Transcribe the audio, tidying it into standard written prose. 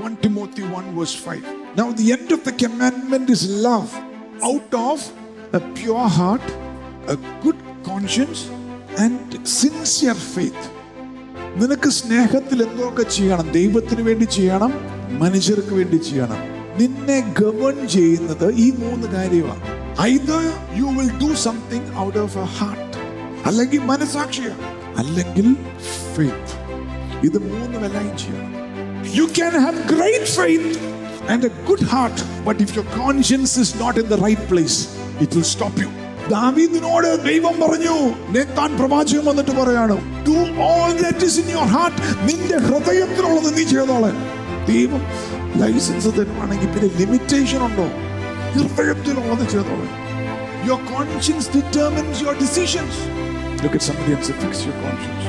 1 Timothy 1 verse 5. Now the end of the commandment is love, out of a pure heart, a good conscience and sincere faith. നിനക്ക് സ്നേഹത്തിൽ എന്തൊക്കെ ചെയ്യണം? ദൈവത്തിന് വേണ്ടി ചെയ്യണം, മനുഷ്യർക്ക് വേണ്ടി ചെയ്യണം. നിന്നെ ഗവേൺ ചെയ്യുന്നത് ഈ 3 കാര്യമാണ്. Either you will do something out of a heart, അല്ലെങ്കിൽ മനസാക്ഷിയാണ്, അല്ലെങ്കിൽ faith. ഇത് 3 അലൈൻ ചെയ്യണം. You can have great faith and a good heart, but if your conscience is not in the right place, it will stop you. ദാവീദിനോട് ദൈവം പറഞ്ഞു, നേത്താൻ പ്രവാചകൻ വന്നിട്ട് പറയാണ്, do all that is in your heart. നിന്റെ ഹൃദയത്തിലുള്ളത് നീ ചെയ്തോളെ. ദൈവം ലൈസൻസ് തരുവാണെങ്കിൽ പിന്നെ ലിമിറ്റേഷൻ ഉണ്ടോ? ഹൃദയത്തിലുള്ളത് ചെയ്തോളെ. Your conscience determines your decisions. Look at somebody and say, fix your conscience.